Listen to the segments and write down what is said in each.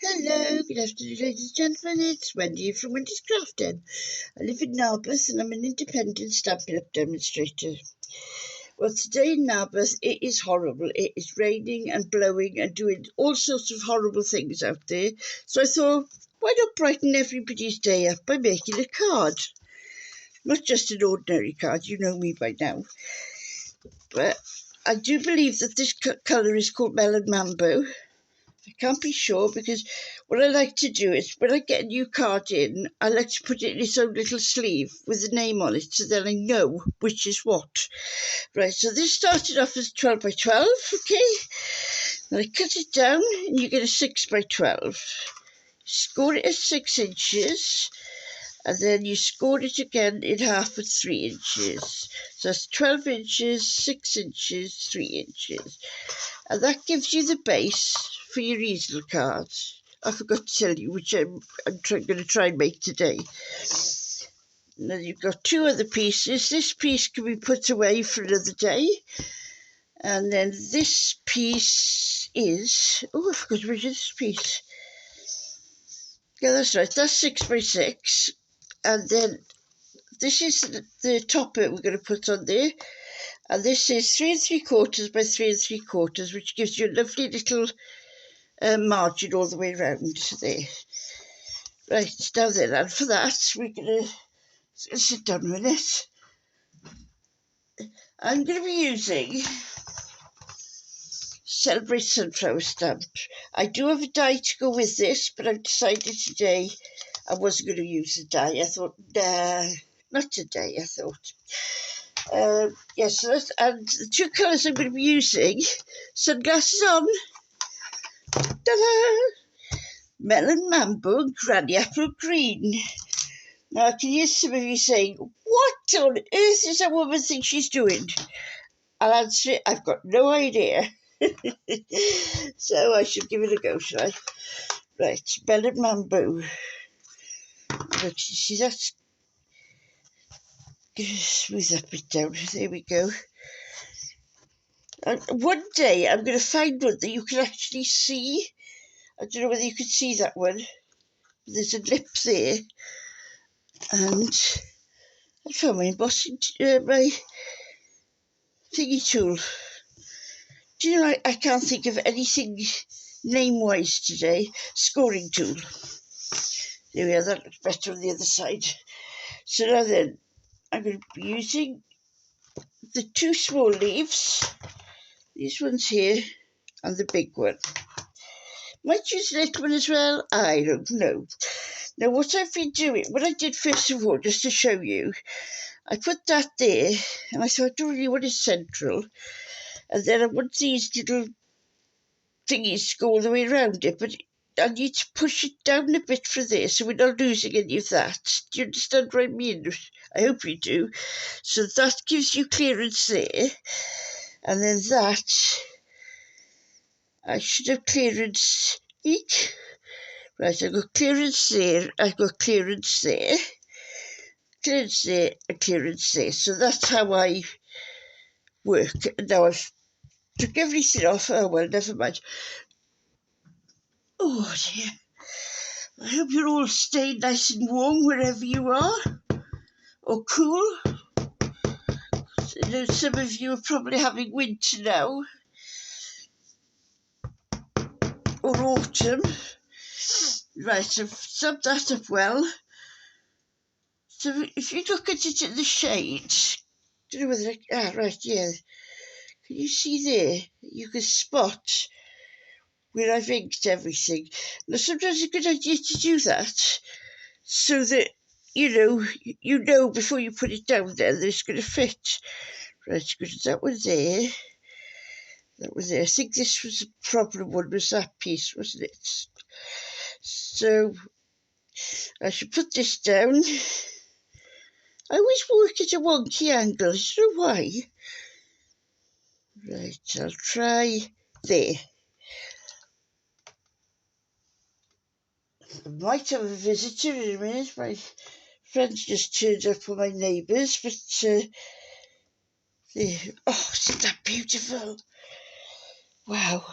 Hello, good afternoon, ladies and gentlemen. It's Wendy from Wendy's Crafting. I live in Narberth and I'm an independent Stampin' Up demonstrator. Well, today in Narberth, it is horrible. It is raining and blowing and doing all sorts of horrible things out there. So I thought, why not brighten everybody's day up by making a card? Not just an ordinary card, you know me by now. But I do believe that this colour is called Melon Mambo. I can't be sure because what I like to do is when I get a new card in, I like to put it in its own little sleeve with a name on it so then I know which is what. Right, so this started off as 12 by 12, okay? Then I cut it down and you get a 6 by 12. Score it at 6 inches and then you score it again in half at 3 inches. So that's 12 inches, 6 inches, 3 inches. And that gives you the base for your easel card. I forgot to tell you, which I'm going to try and make today. Now you've got two other pieces. This piece can be put away for another day. And then this piece is... Oh, I forgot to measure this piece. Yeah, that's right. That's 6 by 6. And then this is the topper we're going to put on there. And this is 3 3/4 by 3 3/4, which gives you a lovely little margin all the way around there. Right, now then, and for that, we're going to sit down a minute. I'm going to be using Celebrate Sunflower stamp. I do have a die to go with this, but I've decided today I wasn't going to use a die. I thought, nah, not today, I thought. Yes, so and the two colours I'm going to be using, sunglasses on, ta-da! Melon Mambo and Granny Apple Green. Now, I can hear some of you saying, what on earth is that woman think she's doing? I'll answer it, I've got no idea. So I should give it a go, shall I? Right, Melon Mambo. Look, you see that's... Smooth that bit down. There we go. And one day I'm going to find one that you can actually see. I don't know whether you can see that one. There's a lip there. And I found my embossing, my thingy tool. Do you know, I can't think of anything name-wise today. Scoring tool. There we are, that looks better on the other side. So now then, I'm going to be using the two small leaves, these ones here, and the big one. Might use the little one as well, I don't know. Now what I've been doing, what I did first of all, just to show you, I put that there, and I thought I don't really want it central. And then I want these little thingies to go all the way around it, but I need to push it down a bit for this so we're not losing any of that. Do you understand what I mean? I hope you do. So that gives you clearance there. And then that, I should have clearance. Eek. Right, I've got clearance there, I've got clearance there. Clearance there and clearance there. So that's how I work. Now I've took everything off. Oh well, never mind. Oh dear. I hope you're all staying nice and warm wherever you are. Or cool. I know some of you are probably having winter now. Or autumn. Right, I've summed that up well. So if you look at it in the shade, I don't know whether right, yeah. Can you see there? You can spot where I've inked everything. Now sometimes it's a good idea to do that so that you know before you put it down there that it's going to fit. Right, good. That one there. That was there. I think this was the problem one, was that piece, wasn't it? So I should put this down. I always work at a wonky angle. I don't know why. Right, I'll try there. I might have a visitor in a minute. My friends just turned up for my neighbours, but there. Oh, isn't that beautiful? Wow.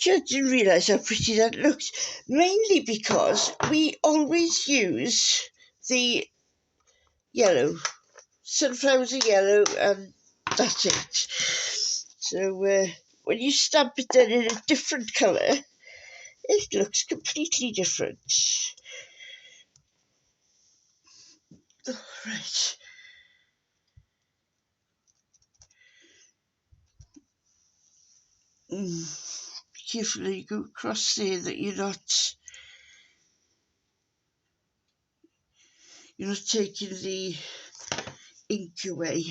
I didn't realise how pretty that looks. Mainly because we always use the yellow. Sunflowers are yellow and that's it. So when you stamp it then in a different colour, it looks completely different. Oh, right. Be careful when you go across there that you're not taking the ink away.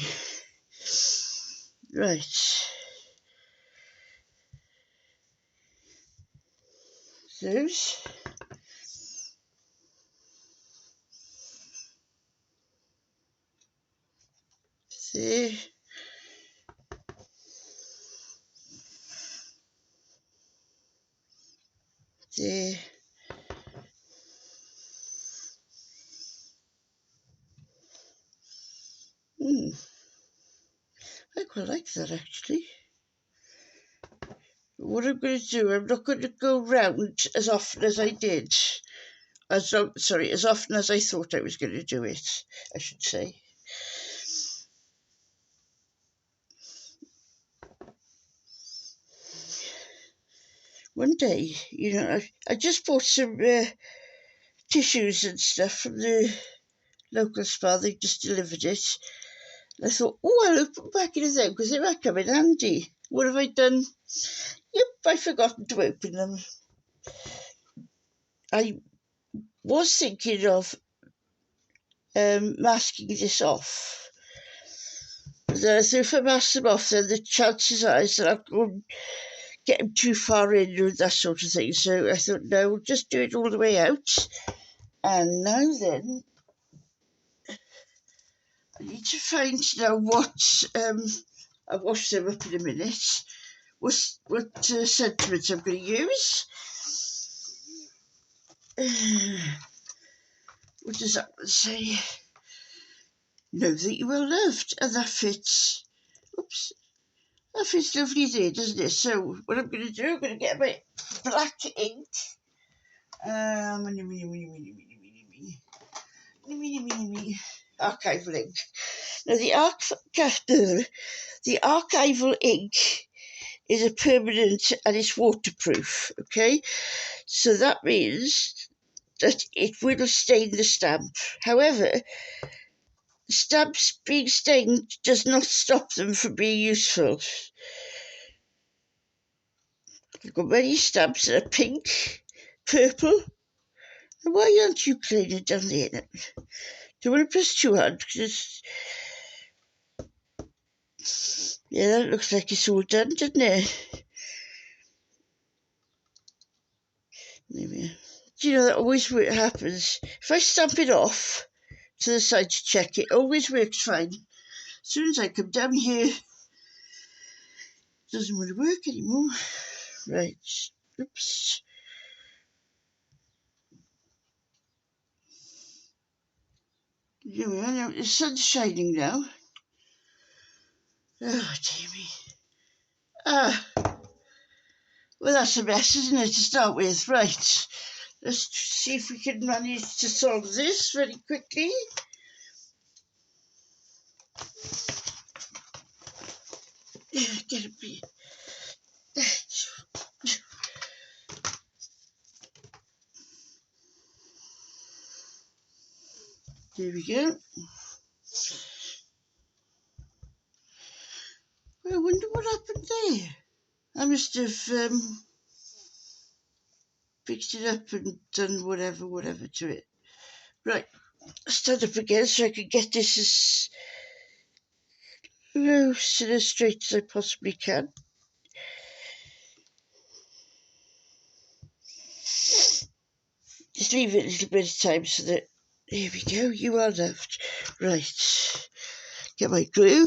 Right. Those. There. There. I quite like that actually. What I'm going to do, I'm not going to go round as often as I did. As often as I thought I was going to do it, I should say. One day, I just bought some tissues and stuff from the local spa. They just delivered it. And I thought, I'll put them back in them because they might come in handy. What have I done? Yep, I've forgotten to open them. I was thinking of masking this off. But then I thought if I mask them off, then the chances are is that I'll go and get them too far in or that sort of thing. So I thought, no, we'll just do it all the way out. And now then, I need to find now what, I'll wash them up in a minute, what sentiments I'm going to use. What does that one say? Know that you are loved, and that fits. Oops. That fits lovely there, doesn't it? So what I'm going to do, I'm going to get my black ink. Archival ink. Now the archival ink is a permanent and it's waterproof. Okay, so that means that it will stain the stamp. However, stamps being stained does not stop them from being useful. I've got many stamps that are pink, purple. And why aren't you cleaning down there? Do you want to press too hard? Because yeah, that looks like it's all done, doesn't it? Maybe. Do you know that always happens? If I stamp it off to the side to check, it always works fine. As soon as I come down here, it doesn't want to work anymore. Right. Oops. Here we are. Now the sun's shining now. Oh, dear me. Well, that's a mess, isn't it, to start with? Right. Let's see if we can manage to solve this very quickly. Get a bit. There we go. Well, I wonder what happened there. I must have picked it up and done whatever to it. Right, stand up again so I can get this as close and as straight as I possibly can. Just leave it a little bit of time so that, there we go, you are loved. Right, get my glue.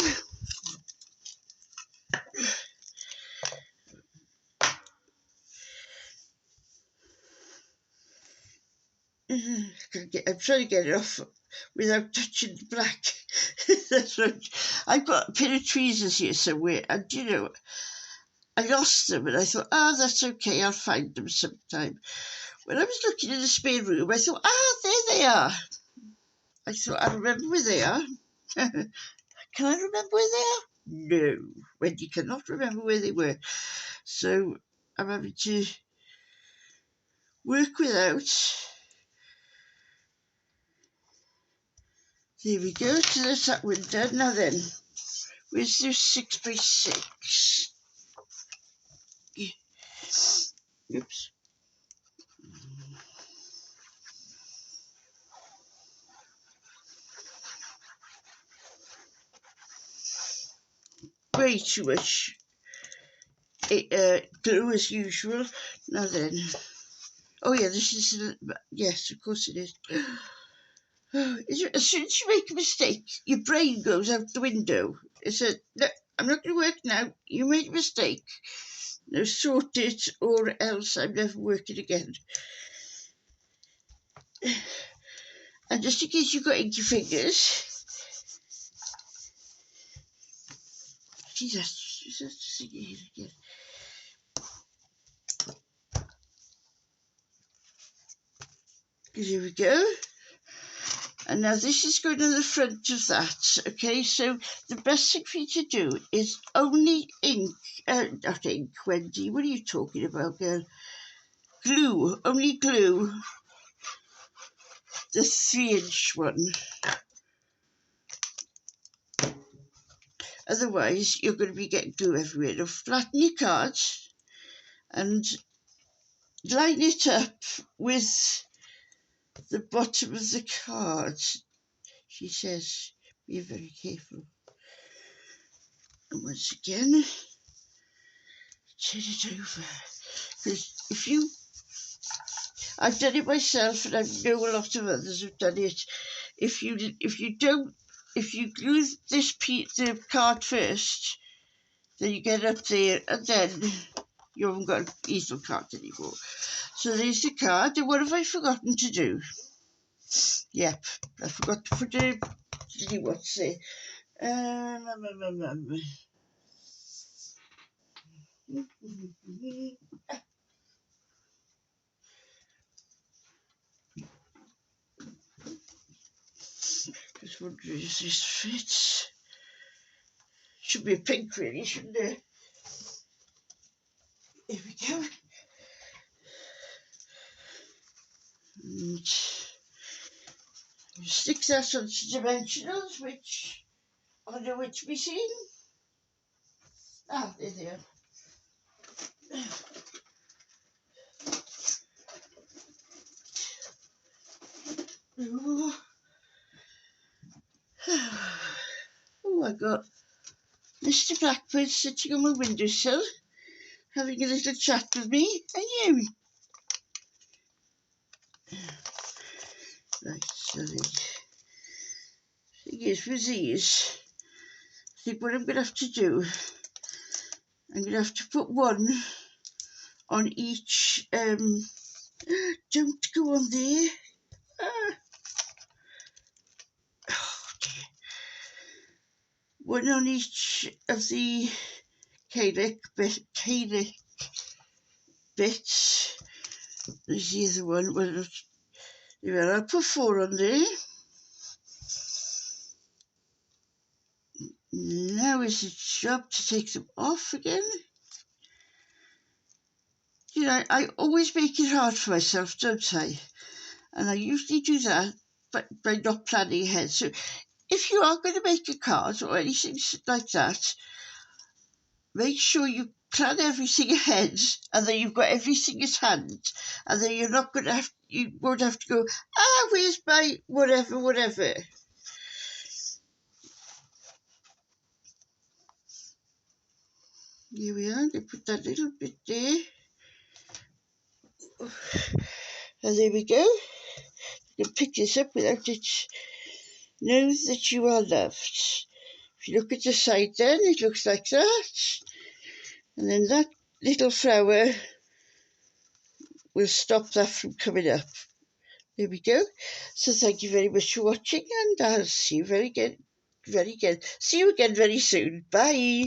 I'm trying to get it off without touching the black. That's right. I've got a pair of tweezers here somewhere, and I lost them, and I thought, that's okay, I'll find them sometime. When I was looking in the spare room, I thought, there they are. I thought, I remember where they are. Can I remember where they are? No, Wendy cannot remember where they were. So I'm having to work without. There we go, so there's that window. Now then, where's this 6x6? Oops. Way too much glue as usual. Now then, oh yeah, this is, yes, of course it is. As soon as you make a mistake, your brain goes out the window. It says, no, I'm not going to work now. You made a mistake. Now sort it, or else I'm never working again. And just in case you've got inky fingers, Jesus, again. Here we go. And now this is going on the front of that, okay? So the best thing for you to do is only ink, not ink, Wendy, what are you talking about, girl? Glue, only glue the 3-inch one. Otherwise, you're going to be getting glue everywhere. Now flatten your cards and line it up with the bottom of the card. She says, be very careful. And once again, turn it over. Because if you, I've done it myself, and I know a lot of others have done it. If you glue the card first, then you get up there, and then you haven't got an easel card anymore. So there's the card. And what have I forgotten to do? Yep, I forgot to put a, what's it? Just wondering if this fits. Should be a pink, really, shouldn't it? Here we go. And stick that onto dimensionals, which I know which to be seen. There they are. Oh, I got Mr. Blackbird sitting on my windowsill, having a little chat with me and you. Right, so the thing is with these, I think what I'm going to have to do, I'm going to have to put one on each, don't go on there. One on each of the calyx bits. There's the other one. Well, I'll put 4 on there. Now is the job to take them off again. You know, I always make it hard for myself, don't I? And I usually do that by not planning ahead. So if you are going to make a card or anything like that, make sure you plan everything ahead, and then you've got everything at hand, and then you're not going to have, you won't have to go, where's my whatever. Here we are, they put that little bit there. And there we go. You can pick this up without it. Know that you are loved. If you look at the side then, it looks like that. And then that little flower will stop that from coming up. There we go. So thank you very much for watching, and I'll see you See you again very soon. Bye.